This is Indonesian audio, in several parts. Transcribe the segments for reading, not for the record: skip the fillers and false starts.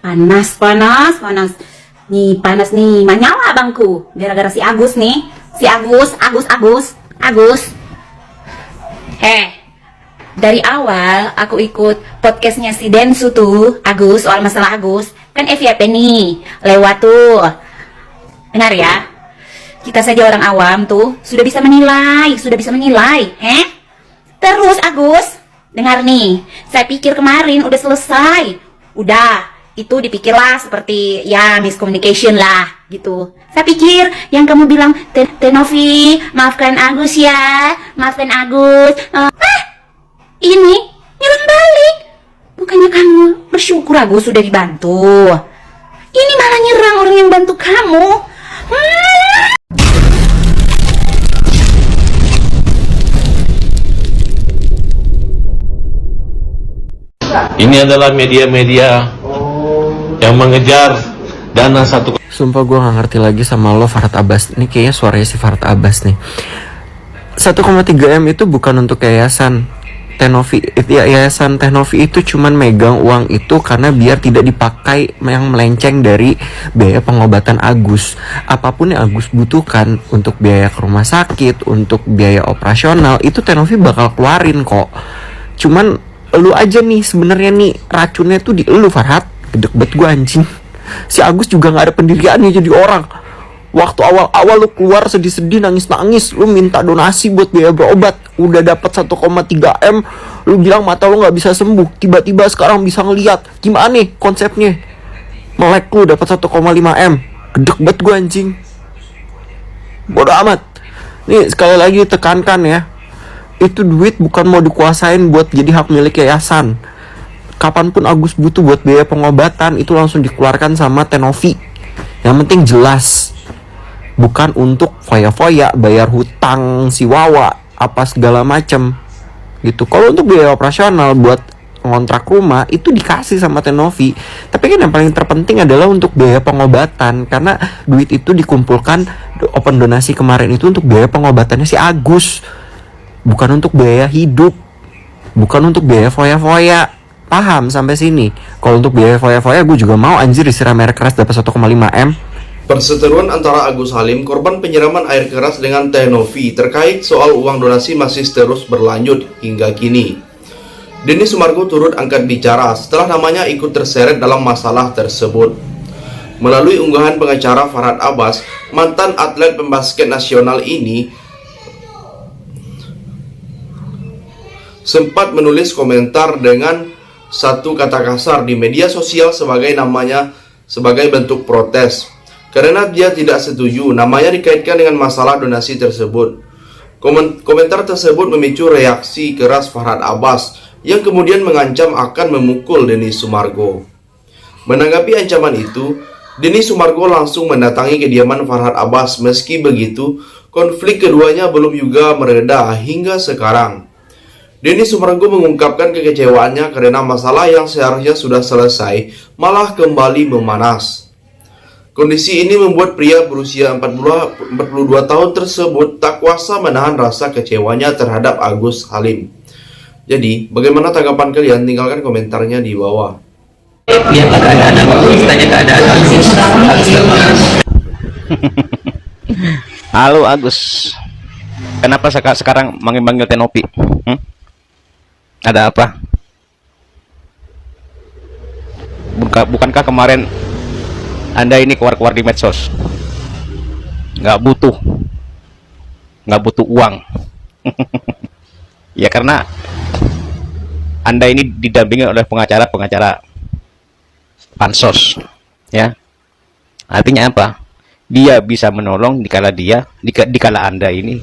Panas, panas, panas. Nih, panas nih. Menyala bangku. Gara-gara si Agus nih. Si Agus. Agus. Dari awal aku ikut podcastnya si Densu tuh, Agus, soal masalah Agus. Kan FYP nih, lewat tuh. Dengar ya. Kita saja orang awam tuh sudah bisa menilai. Terus Agus, dengar nih. Saya pikir kemarin udah selesai. Udah, itu dipikirlah seperti ya miscommunication lah gitu. Saya pikir yang kamu bilang Tenovi, maafkan Agus ya, maafkan Agus. Ini nyerang balik. Bukannya kamu bersyukur Agus sudah dibantu. Ini malah nyerang orang yang bantu kamu. Ini adalah media-media yang mengejar dana satu. Sumpah gue gak ngerti lagi sama lo Farhad Abbas. Ini kayaknya suaranya si Farhad Abbas nih. 1,3 M itu bukan untuk yayasan Tenovi. Yayasan Tenovi itu cuman megang uang itu karena biar tidak dipakai yang melenceng dari biaya pengobatan Agus. Apapun yang Agus butuhkan untuk biaya ke rumah sakit, untuk biaya operasional, itu Tenovi bakal keluarin kok. Cuman lu aja nih sebenarnya nih racunnya tuh di lu Farhad. Gedek banget gue anjing. Si Agus juga gak ada pendiriannya jadi orang. Waktu awal-awal lu keluar sedih-sedih, nangis-nangis, lu minta donasi buat biaya berobat, udah dapat 1,3 M, lu bilang mata lu nggak bisa sembuh, tiba-tiba sekarang bisa ngeliat. Gimana nih konsepnya? Melek lu dapat 1,5 M, gedek banget gue anjing. Bodoh amat. Nih sekali lagi tekankan ya, itu duit bukan mau dikuasain buat jadi hak milik yayasan. Kapanpun Agus butuh buat biaya pengobatan, itu langsung dikeluarkan sama Tenovi. Yang penting jelas, bukan untuk foya-foya, bayar hutang si Wawa, apa segala macem gitu. Kalau untuk biaya operasional buat ngontrak rumah, itu dikasih sama Tenovi. Tapi kan yang paling terpenting adalah untuk biaya pengobatan, karena duit itu dikumpulkan, open donasi kemarin itu untuk biaya pengobatannya si Agus, bukan untuk biaya hidup, bukan untuk biaya foya-foya. Paham sampai sini? Kalau untuk biaya foya-foya gue juga mau anjir disiram air keras dapat 1,5 M. Perseteruan antara Agus Halim, korban penyiraman air keras, dengan Tenovi terkait soal uang donasi masih terus berlanjut hingga kini. Denny Sumargo turut angkat bicara setelah namanya ikut terseret dalam masalah tersebut. Melalui unggahan pengacara Farhad Abbas, mantan atlet pembasket nasional ini sempat menulis komentar dengan satu kata kasar di media sosial sebagai bentuk protes karena dia tidak setuju namanya dikaitkan dengan masalah donasi tersebut. Komentar tersebut memicu reaksi keras Farhad Abbas yang kemudian mengancam akan memukul Denny Sumargo. Menanggapi ancaman itu, Denny Sumargo langsung mendatangi kediaman Farhad Abbas. Meski begitu, konflik keduanya belum juga mereda hingga sekarang. Denny Sumargo mengungkapkan kekecewaannya karena masalah yang seharusnya sudah selesai malah kembali memanas. Kondisi ini membuat pria berusia 42 tahun tersebut tak kuasa menahan rasa kecewanya terhadap Agus Halim. Jadi, bagaimana tanggapan kalian? Tinggalkan komentarnya di bawah. Ya, keadaan Agus, tanya keadaan Agus. Halo Agus, kenapa sekarang manggil Tenovi? Ada apa? Bukankah kemarin Anda ini keluar-keluar di medsos? Nggak butuh uang. Ya karena Anda ini didampingi oleh pengacara pansos, ya. Artinya apa? Dia bisa menolong dikala Anda ini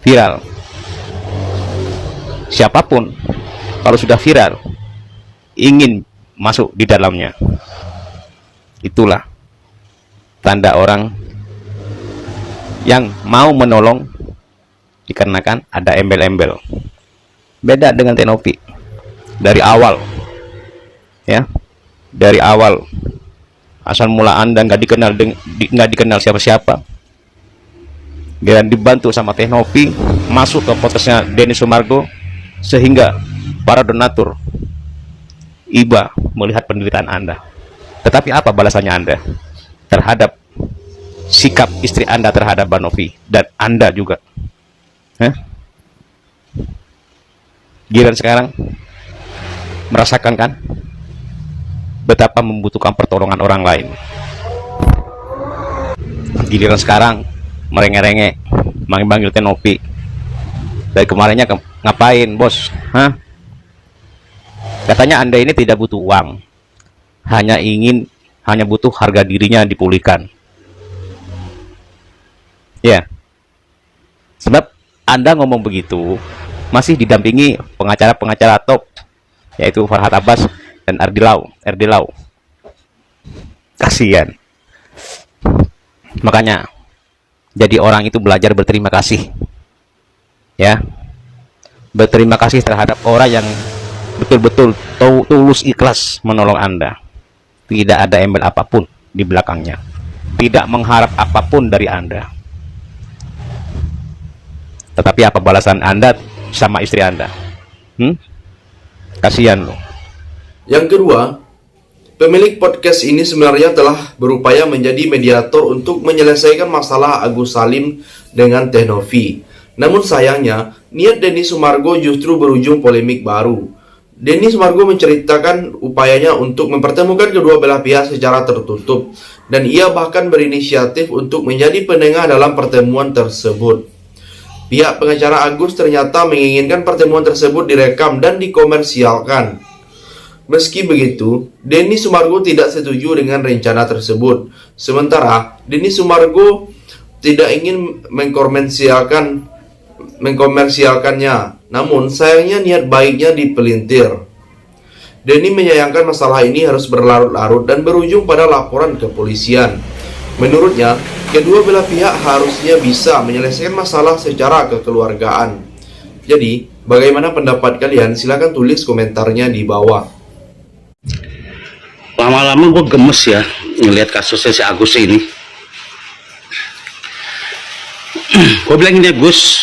viral. Siapapun kalau sudah viral ingin masuk di dalamnya. Itulah tanda orang yang mau menolong dikarenakan ada embel-embel. Beda dengan Tenovi. Dari awal, ya, dari awal asal mula Anda nggak dikenal siapa-siapa, dan dibantu sama Tenovi masuk ke podcastnya Denny Sumargo, sehingga para donatur iba melihat penderitaan Anda. Tetapi apa balasannya Anda terhadap sikap istri Anda terhadap Mbak Novi dan Anda juga? Giliran sekarang merasakan kan betapa membutuhkan pertolongan orang lain. Giliran sekarang merengek-rengek manggil-manggil Teh Novi. Dari kemarinnya ngapain, bos? Katanya Anda ini tidak butuh uang, hanya butuh harga dirinya dipulihkan. Ya, sebab Anda ngomong begitu masih didampingi pengacara-pengacara top, yaitu Farhad Abbas dan Erdilau. Kasihan. Makanya jadi orang itu belajar berterima kasih. Ya, berterima kasih terhadap orang yang betul-betul tulus ikhlas menolong Anda. Tidak ada embel apapun di belakangnya, tidak mengharap apapun dari Anda. Tetapi apa balasan Anda sama istri Anda? Kasihan loh. Yang kedua, pemilik podcast ini sebenarnya telah berupaya menjadi mediator untuk menyelesaikan masalah Agus Salim dengan Teh Novi. Namun sayangnya, niat Denny Sumargo justru berujung polemik baru. Denny Sumargo menceritakan upayanya untuk mempertemukan kedua belah pihak secara tertutup, dan ia bahkan berinisiatif untuk menjadi penengah dalam pertemuan tersebut. Pihak pengacara Agus ternyata menginginkan pertemuan tersebut direkam dan dikomersialkan. Meski begitu, Denny Sumargo tidak setuju dengan rencana tersebut. Sementara Denny Sumargo tidak ingin mengkomersialkannya, namun sayangnya niat baiknya dipelintir. Denny menyayangkan masalah ini harus berlarut-larut dan berujung pada laporan kepolisian. Menurutnya, kedua belah pihak harusnya bisa menyelesaikan masalah secara kekeluargaan. Jadi, bagaimana pendapat kalian? Silahkan tulis komentarnya di bawah. Lama-lama gue gemes ya ngelihat kasusnya si Agus ini. Gue bilang ini, Gus,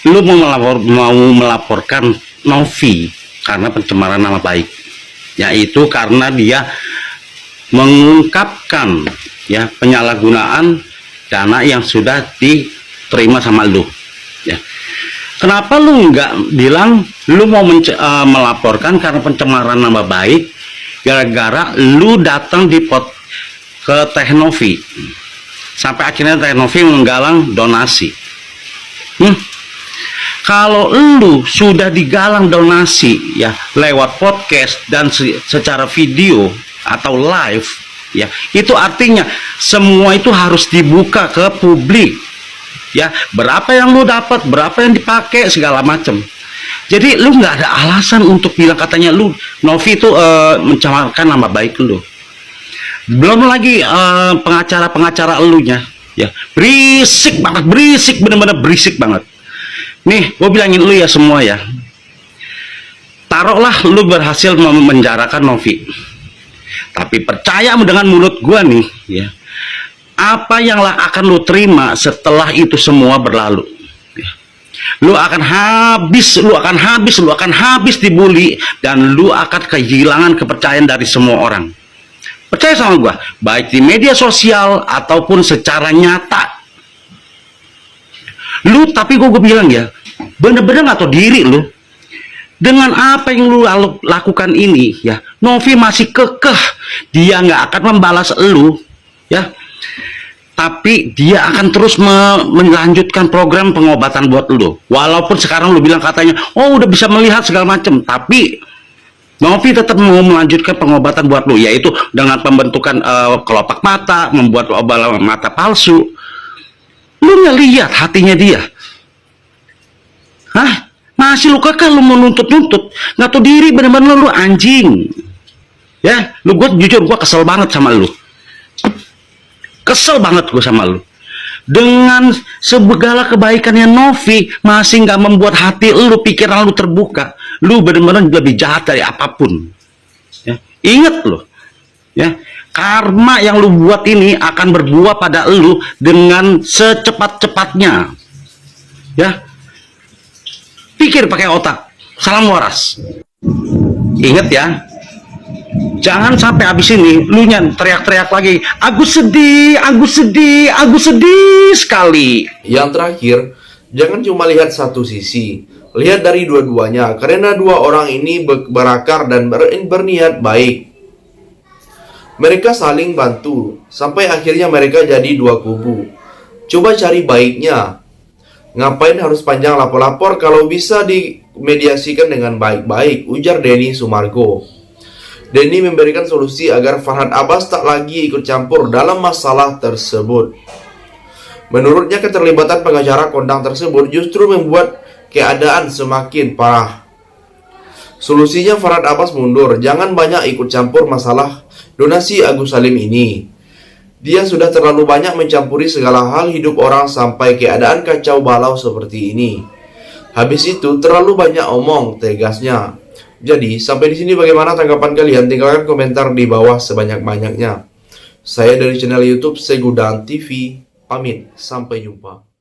lu mau melaporkan Novi karena pencemaran nama baik, yaitu karena dia mengungkapkan ya penyalahgunaan dana yang sudah diterima sama lu. Ya. Kenapa lu nggak bilang lu mau melaporkan karena pencemaran nama baik gara-gara lu datang ke Teh Novi sampai akhirnya Teh Novi menggalang donasi? Kalau lu sudah digalang donasi ya lewat podcast dan secara video atau live ya, itu artinya semua itu harus dibuka ke publik ya, berapa yang lu dapat, berapa yang dipakai, segala macam. Jadi lu nggak ada alasan untuk bilang katanya lu Novi itu mencemarkan nama baik lu. Belum lagi pengacara-pengacara elunya ya, berisik banget, bener-bener berisik banget. Nih, gue bilangin lu ya semua ya, taruhlah lu berhasil memenjarakan Novi, tapi percaya dengan mulut gue nih ya, apa yang akan lu terima setelah itu semua berlalu ya. Lu akan habis dibully, dan lu akan kehilangan kepercayaan dari semua orang. Percaya sama gue, baik di media sosial ataupun secara nyata. Tapi gue bilang ya, bener-bener gak tahu diri lu. Dengan apa yang lu lakukan ini ya, Novi masih kekeh, dia nggak akan membalas lu ya, tapi dia akan terus melanjutkan program pengobatan buat lu. Walaupun sekarang lu bilang katanya, oh udah bisa melihat segala macam, tapi Novi tetap mau melanjutkan pengobatan buat lu, yaitu dengan pembentukan kelopak mata, membuat obat mata palsu. Lu nggak lihat hatinya dia? Masih lu kekeh, lu mau nuntut-nuntut, nggak tahu diri, bener-bener lu anjing. Ya, gue jujur, gue kesel banget sama lu. Kesel banget gue sama lu. Dengan segala kebaikannya Novi masih nggak membuat hati lu, pikiran lu terbuka. Lu bener-bener lebih jahat dari apapun. Ya, ingat lu, ya. Karma yang lu buat ini akan berbuah pada lu dengan secepat-cepatnya. Ya. Pikir pakai otak. Salam waras. Ingat ya, Jangan sampai habis ini lu teriak-teriak lagi, aku sedih, aku sedih, aku sedih sekali. Yang terakhir, jangan cuma lihat satu sisi, lihat dari dua-duanya, karena dua orang ini berakar dan berniat baik. Mereka saling bantu, sampai akhirnya mereka jadi dua kubu. Coba cari baiknya. Ngapain harus panjang lapor-lapor kalau bisa dimediasikan dengan baik-baik, ujar Denny Sumargo. Denny memberikan solusi agar Farhad Abbas tak lagi ikut campur dalam masalah tersebut. Menurutnya keterlibatan pengacara kondang tersebut justru membuat keadaan semakin parah. Solusinya Farhad Abbas mundur, jangan banyak ikut campur masalah donasi Agus Salim ini. Dia sudah terlalu banyak mencampuri segala hal hidup orang sampai keadaan kacau balau seperti ini. Habis itu terlalu banyak omong, tegasnya. Jadi, sampai di sini bagaimana tanggapan kalian? Tinggalkan komentar di bawah sebanyak-banyaknya. Saya dari channel YouTube Segudan TV, pamit, sampai jumpa.